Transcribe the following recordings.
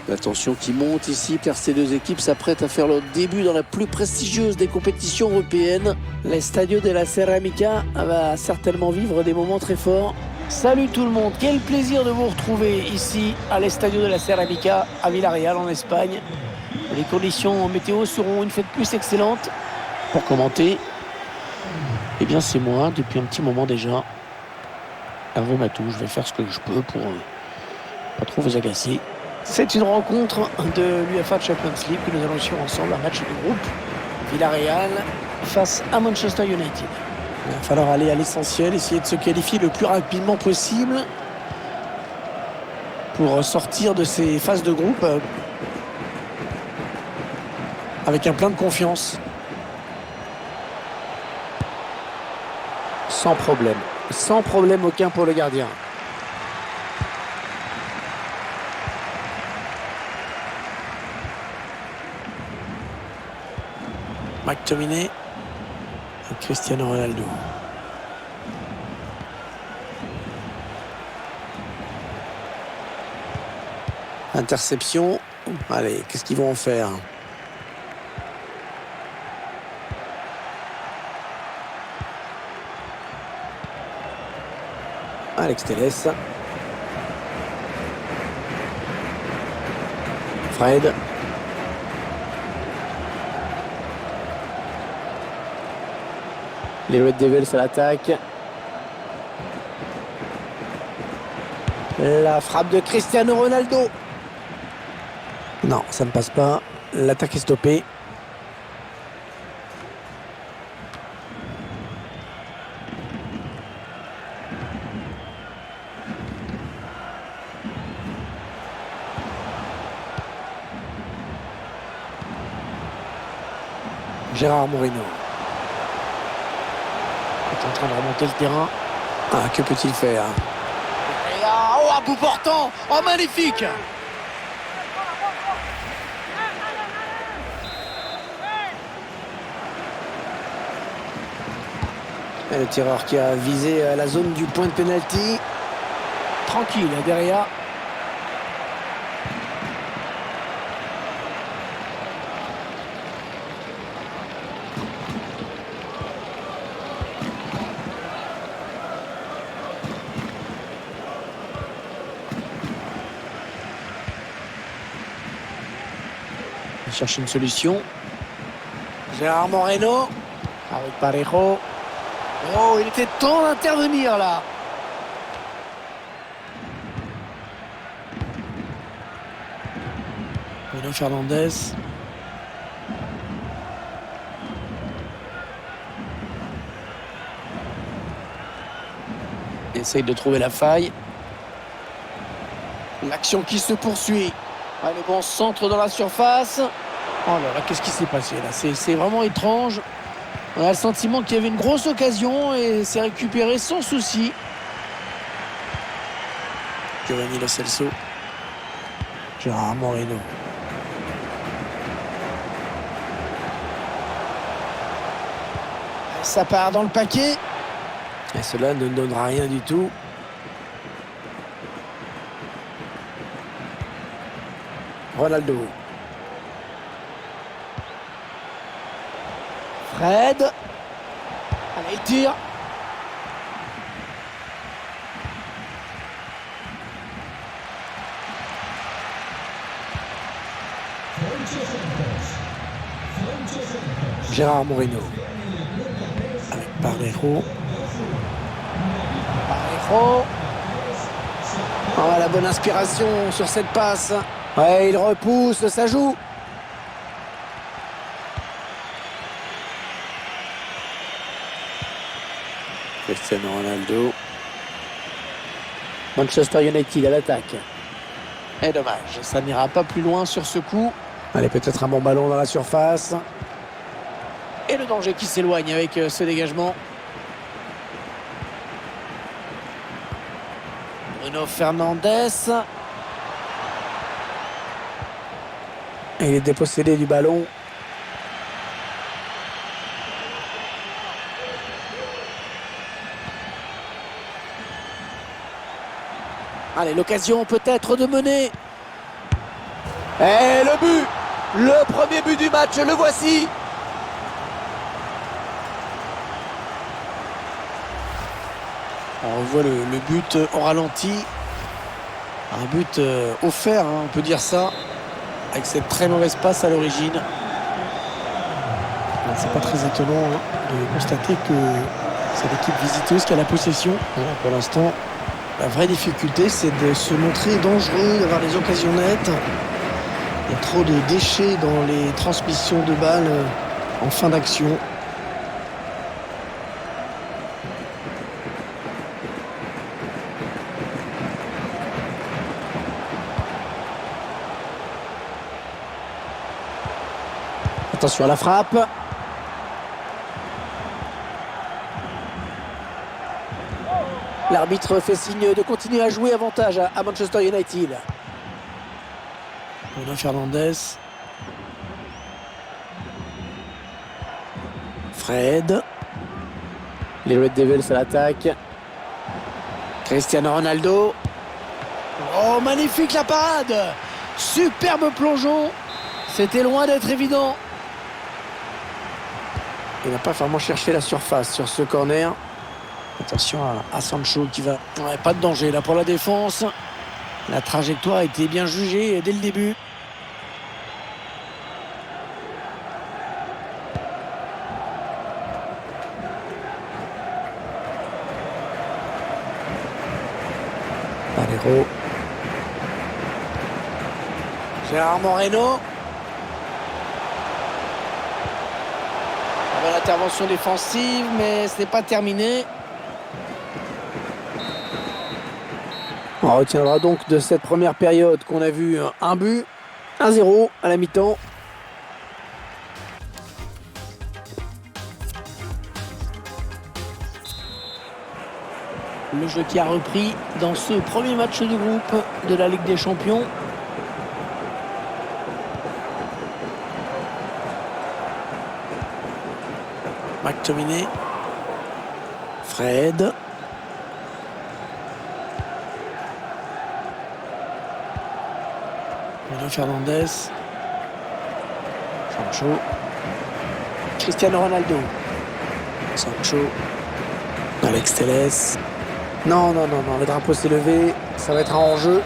La tension qui monte ici car ces deux équipes s'apprêtent à faire leur début dans la plus prestigieuse des compétitions européennes. L'Estadio de la Ceramica va certainement vivre des moments très forts. Salut tout le monde, quel plaisir de vous retrouver ici à l'Estadio de la Ceramica à Villarreal en Espagne. Les conditions météo seront une fois de plus excellentes. Pour commenter, eh bien c'est moi depuis un petit moment déjà. Hervé Matou, je vais faire ce que je peux pour pas trop vous agacer. C'est une rencontre de l'UEFA Champions League que nous allons suivre ensemble, un match de groupe. Villarreal face à Manchester United. Il va falloir aller à l'essentiel, essayer de se qualifier le plus rapidement possible pour sortir de ces phases de groupe avec un plein de confiance. Sans problème aucun pour le gardien. McTominay et Cristiano Ronaldo. Interception. Allez, qu'est-ce qu'ils vont en faire? Alex Telles. Fred. Les Red Devils à l'attaque. La frappe de Cristiano Ronaldo. Non, ça ne passe pas. L'attaque est stoppée. Gérard Moreno est en train de remonter le terrain. Ah, que peut-il faire? Et là, oh, un bout portant. Oh, magnifique. Et le tireur qui a visé la zone du point de pénalty. Tranquille, derrière. Il cherche une solution. Gérard Moreno. Avec Parejo. Oh, il était temps d'intervenir là. Bruno Fernandes. Il essaye de trouver la faille. L'action qui se poursuit. Ah, le bon centre dans la surface. Oh là là, qu'est-ce qui s'est passé là? C'est vraiment étrange. On a le sentiment qu'il y avait une grosse occasion et c'est récupéré sans souci. Giovanni Lo Celso. Gérard Moreno. Ça part dans le paquet. Et cela ne donnera rien du tout. Ronaldo. Fred. Allez, il tire. Gérard Moreno. Avec Parejo. Oh, la bonne inspiration sur cette passe. Ouais, il repousse, ça joue. Cristiano Ronaldo. Manchester United à l'attaque. Et dommage, ça n'ira pas plus loin sur ce coup. Allez, peut-être un bon ballon dans la surface. Et le danger qui s'éloigne avec ce dégagement. Bruno Fernandes. Et il est dépossédé du ballon. Allez, l'occasion peut-être de mener. Et le but! Le premier but du match, le voici! On voit le but en ralenti. Un but offert, hein, on peut dire ça, avec cette très mauvaise passe à l'origine. C'est pas très étonnant hein, de constater que c'est l'équipe visiteuse qui a la possession. Pour l'instant, la vraie difficulté, c'est de se montrer dangereux, d'avoir des occasions nettes. Il y a trop de déchets dans les transmissions de balles en fin d'action. Attention à la frappe. L'arbitre fait signe de continuer à jouer, avantage à Manchester United. Bruno Fernandes. Fred. Les Red Devils à l'attaque. Cristiano Ronaldo. Oh, magnifique la parade! Superbe plongeon. C'était loin d'être évident. Il n'a pas vraiment cherché la surface sur ce corner. Attention à Sancho qui va... Ouais, pas de danger là pour la défense. La trajectoire a été bien jugée dès le début. Valero. Gérard Moreno. Intervention défensive, mais ce n'est pas terminé. On retiendra donc de cette première période qu'on a vu un but, 1-0 à la mi-temps. Le jeu qui a repris dans ce premier match de groupe de la Ligue des Champions. McTominay, Fred, Bruno Fernandes, Sancho, Cristiano Ronaldo, Sancho, Alex Telles. Non, le drapeau s'est levé, ça va être un hors-jeu.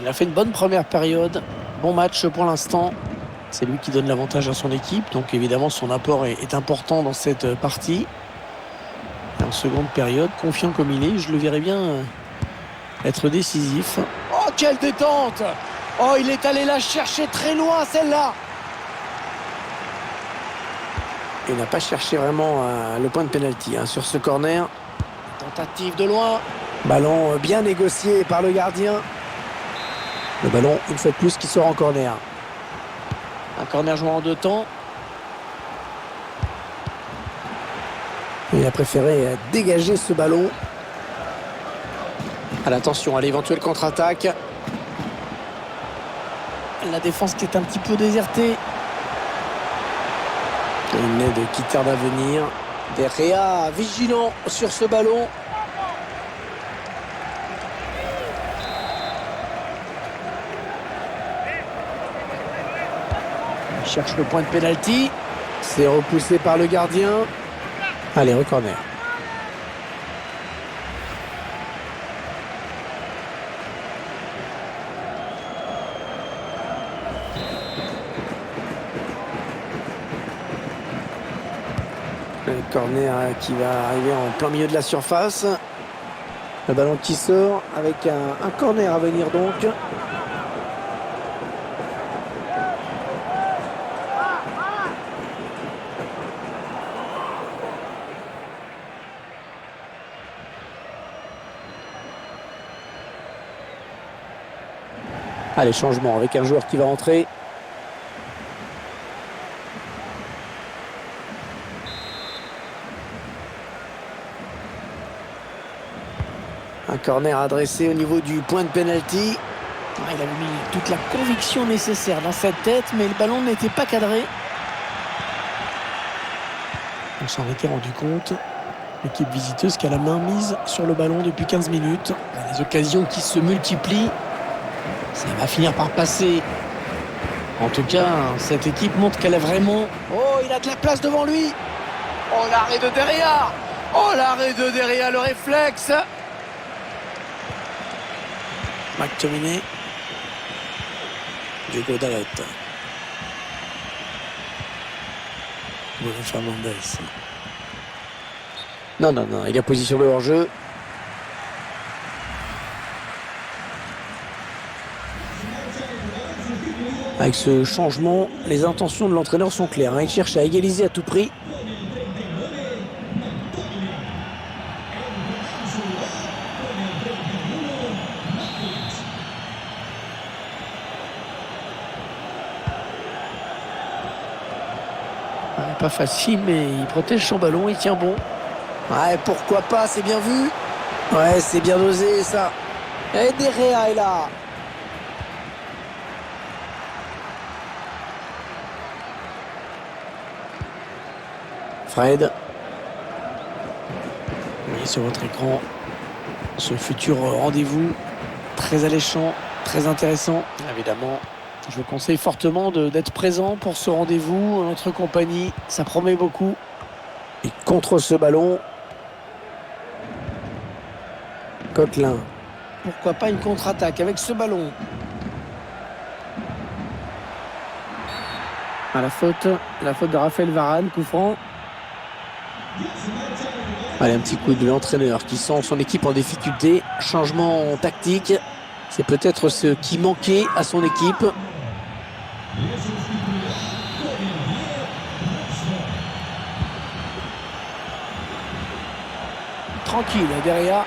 Il a fait une bonne première période, bon match pour l'instant. C'est lui qui donne l'avantage à son équipe, donc évidemment son apport est important dans cette partie. Et en seconde période, confiant comme il est, je le verrai bien être décisif. Oh, quelle détente! Oh, il est allé la chercher très loin, celle-là! Il n'a pas cherché vraiment le point de pénalty sur ce corner. Tentative de loin. Ballon bien négocié par le gardien. Le ballon, une fois de plus, qui sort en corner. Un corner joué en deux temps. Il a préféré dégager ce ballon. Attention à l'éventuelle contre-attaque. La défense qui est un petit peu désertée. Une aide qui tarde à venir. De Gea vigilant sur ce ballon. Il cherche le point de pénalty. C'est repoussé par le gardien. Allez, re-corner. Le corner qui va arriver en plein milieu de la surface. Le ballon qui sort avec un corner à venir donc. Allez, changement avec un joueur qui va entrer. Un corner adressé au niveau du point de pénalty. Il avait mis toute la conviction nécessaire dans sa tête, mais le ballon n'était pas cadré. On s'en était rendu compte. L'équipe visiteuse qui a la main mise sur le ballon depuis 15 minutes. Les occasions qui se multiplient. Ça va finir par passer. En tout cas, cette équipe montre qu'elle a vraiment... Oh, il a de la place devant lui. Oh, l'arrêt de Derrea. Oh, l'arrêt de Derrea, le réflexe. McTominay. Diego Dalot. Bruno Fernandes. Non, il a position de hors-jeu. Avec ce changement, les intentions de l'entraîneur sont claires. Il cherche à égaliser à tout prix. Pas facile, mais il protège son ballon, il tient bon. Ouais, pourquoi pas, c'est bien vu. Ouais, c'est bien dosé, ça. Et Derrea est là. Fred. Vous voyez sur votre écran ce futur rendez-vous très alléchant, très intéressant. Évidemment, je vous conseille fortement d'être présent pour ce rendez-vous en notre compagnie. Ça promet beaucoup. Et contre ce ballon, Coquelin. Pourquoi pas une contre-attaque avec ce ballon? La faute de Raphaël Varane, coup franc. Allez, un petit coup de l'entraîneur qui sent son équipe en difficulté. Changement tactique. C'est peut-être ce qui manquait à son équipe. Tranquille derrière.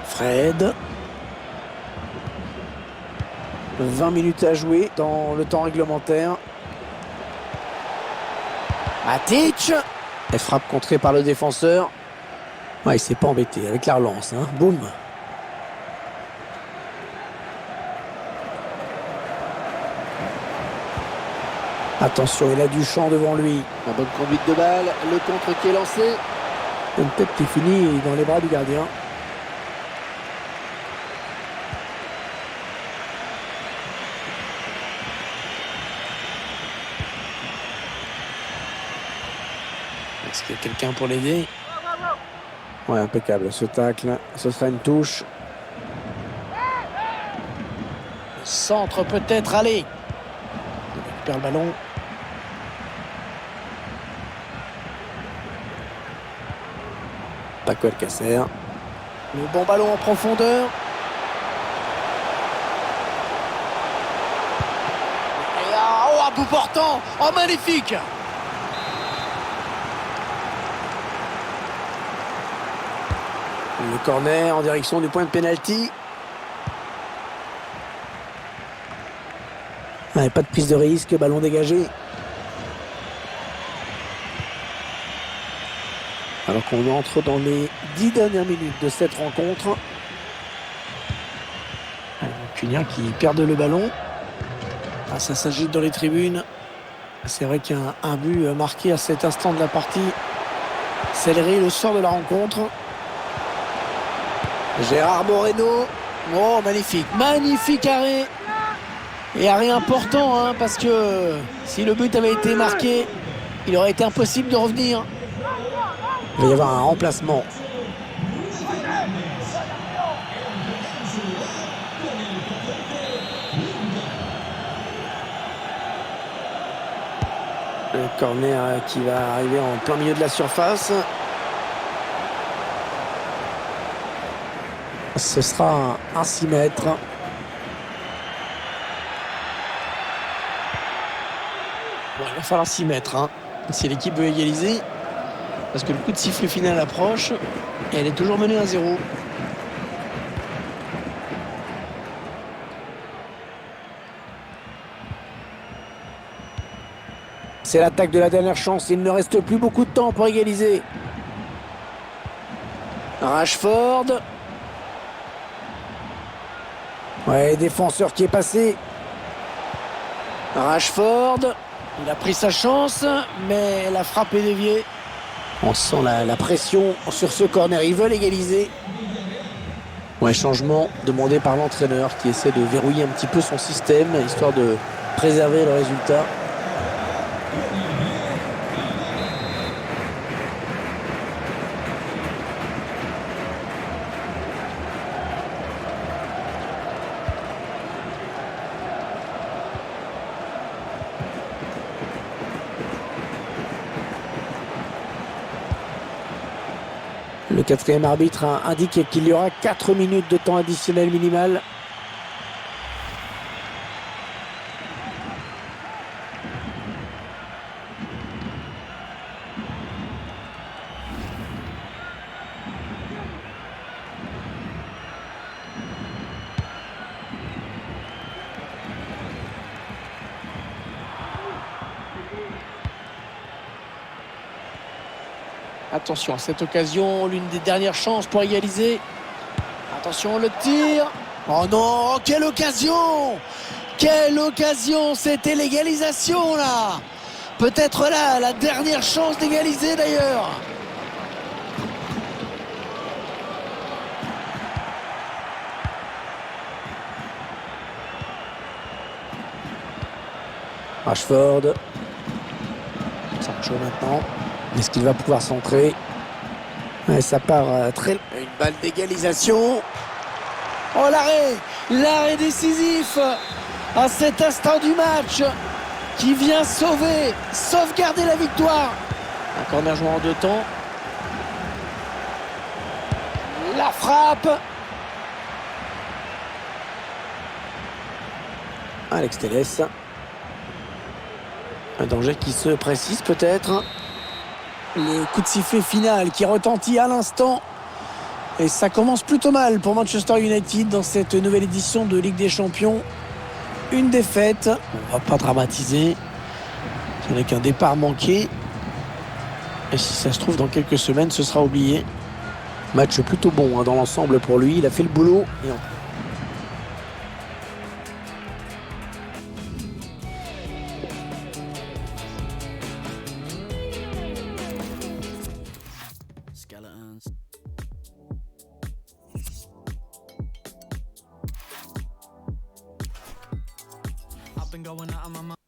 Fred. 20 minutes à jouer dans le temps réglementaire. Matic. Elle frappe contrée par le défenseur. Ouais, il s'est pas embêté avec la relance. Hein. Boum. Attention, il a du champ devant lui. La bonne conduite de balle. Le contre qui est lancé. Une tête qui finit dans les bras du gardien. Est-ce qu'il y a quelqu'un pour l'aider? Ouais, impeccable. Ce tacle, ce sera une touche. Centre peut-être, allez. Il récupère le ballon. Paco Alcacer. Le bon ballon en profondeur. Et là, oh, un bout portant. Oh, magnifique. Le corner en direction du point de pénalty. Ouais, pas de prise de risque, ballon dégagé. Alors qu'on entre dans les 10 dernières minutes de cette rencontre. Cunha qui perd le ballon. Ah, ça s'agite dans les tribunes. C'est vrai qu'un but marqué à cet instant de la partie scellerait le sort de la rencontre. Gérard Moreno. Oh, magnifique. Magnifique arrêt. Et arrêt important, hein, parce que si le but avait été marqué, il aurait été impossible de revenir. Il va y avoir un remplacement. Le corner qui va arriver en plein milieu de la surface. Ce sera un 6 mètres. Bon, il va falloir 6 mètres hein, si l'équipe veut égaliser. Parce que le coup de sifflet final approche. Et elle est toujours menée à 0. C'est l'attaque de la dernière chance. Il ne reste plus beaucoup de temps pour égaliser. Rashford. Ouais, défenseur qui est passé. Rashford. Il a pris sa chance, mais la frappe est déviée. On sent la pression sur ce corner. Ils veulent égaliser. Ouais, changement demandé par l'entraîneur qui essaie de verrouiller un petit peu son système, histoire de préserver le résultat. Le quatrième arbitre indique qu'il y aura 4 minutes de temps additionnel minimal. Attention à cette occasion, l'une des dernières chances pour égaliser. Attention, le tir. Oh non, quelle occasion! Quelle occasion! C'était l'égalisation là! Peut-être là, la dernière chance d'égaliser d'ailleurs. Rashford. Sancho maintenant. Est-ce qu'il va pouvoir centrer? Ouais, ça part très... Une balle d'égalisation. Oh, l'arrêt! L'arrêt décisif à cet instant du match qui vient sauvegarder la victoire. Un corner joué en 2 temps. La frappe. Alex Telles. Un danger qui se précise peut-être. Le coup de sifflet final qui retentit à l'instant. Et ça commence plutôt mal pour Manchester United dans cette nouvelle édition de Ligue des Champions. Une défaite. On va pas dramatiser. Ce n'est qu'un départ manqué. Et si ça se trouve, dans quelques semaines, ce sera oublié. Match plutôt bon dans l'ensemble pour lui. Il a fait le boulot. Et Skeletons. I've been going out of my mind.